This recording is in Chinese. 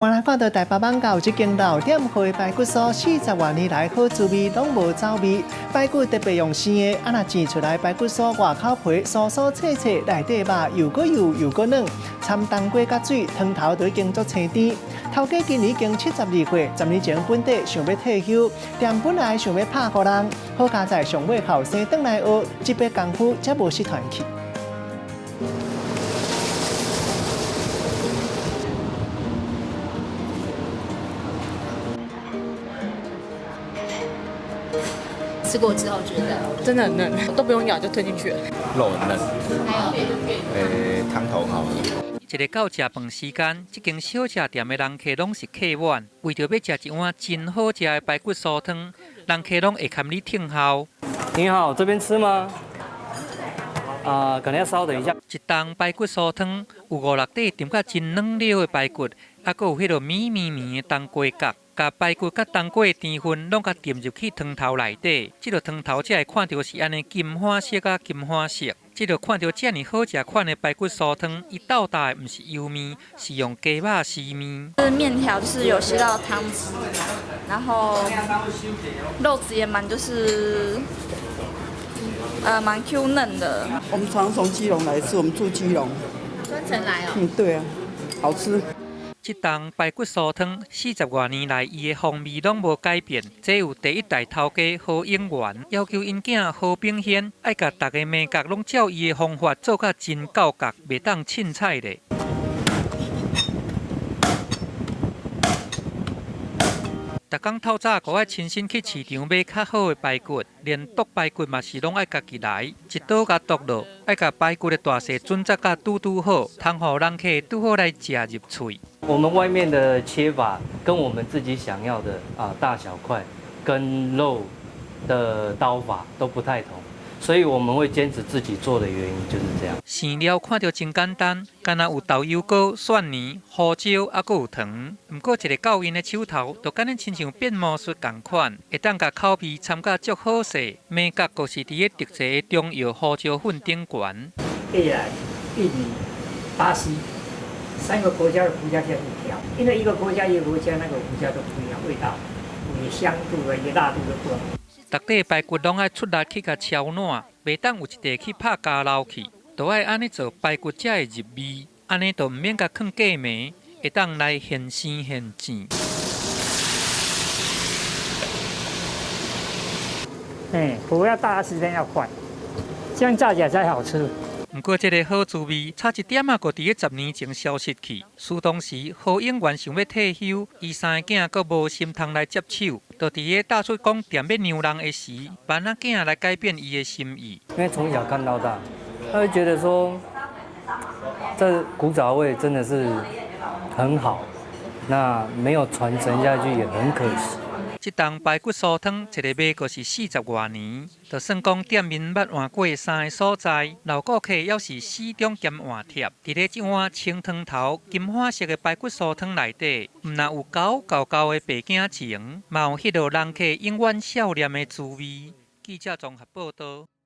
原来看到台北网有一间老店卖排骨酥，40多年来好滋味，拢无走味。排骨特别用生的，若煎出来排骨酥外口皮酥酥脆脆，内底肉又搁油又搁嫩，掺冬瓜甲水，汤头都已经足青甜。头家今年已经72岁，10年前本地想要退休，店本来想要拍互人，好佳在上尾后生转来学，这笔功夫才无失传去。 吃过之后觉得真的很嫩，都不用咬就吞进去了。肉很嫩，还有汤头好喝。一个到食饭时间，这间小吃店的人客拢是客满，为着要食一碗真好食的排骨酥汤，人客拢会含你听候。你好，这边吃吗？可能要稍等一下。一档排骨酥汤有5、6块点甲真软溜的排骨，还佫有迄落绵的冬瓜角。 甲排骨甲冬瓜的甜分，拢甲沉入去汤头内底。这个汤头才会看到是安尼金花色甲金花色。这个看到这么好食款的排骨酥汤，一道大的不是油面，是用鸡肉丝面。是面条，就是有吸到汤汁，然后肉质也蛮蛮 Q 嫩的。我们常从基隆来吃，我们住基隆。专程来哦。对啊，好吃。 这档排骨酥汤40多年来，伊的风味拢无改变。这有第一代头家何永元要求因囝何炳宪，爱甲大家味觉拢照伊的方法做甲真够格，袂当凊彩咧。逐工透早，我爱亲身去市场买较好的排骨，连剁排骨嘛是拢爱家己来，一刀甲剁落，爱甲排骨的大小准则甲拄好，通互人客拄好来食入嘴。 我们外面的切法跟我们自己想要的大小块跟肉的刀法都不太同，所以我们会坚持自己做的原因就是这样。生料看着真简单，敢若有豆油膏、蒜泥、胡椒，还佫有糖。不过一个教因的手头，就敢若亲像变魔术同款，会当甲口味参甲足好势。味觉阁是伫个特色的中药胡椒粉顶悬。越南、印尼、巴西。 3个国家的胡椒酱一调，因为一个国家那个胡椒都不一样，味道、也香度也辣度都不同。逐块排骨拢爱出力去甲敲烂，袂当有一地去拍加漏去，都爱安尼做排骨才会入味，安尼就唔免甲放过暝，会当来现鲜现煎。火要大，时间要快，这样炸起来才好吃。 不过，这个好滋味差一点啊，就伫个10年前消失去。苏当时何永元想要退休，伊3个囝阁无心通来接手，就伫个打出讲店要让人的时，办仔囝来改变伊的心意。因为从小看到大，他会觉得说，这古早味真的是很好，那没有传承下去也很可惜。 这档排骨酥汤一个卖阁是40多年，就算讲店面捌换过3个所在，老顾客要是始终兼换贴。伫咧这碗清汤头金花色的排骨酥汤内底，唔但有厚的白囝情，嘛有迄落人客永远笑脸的滋味。记者综合报道。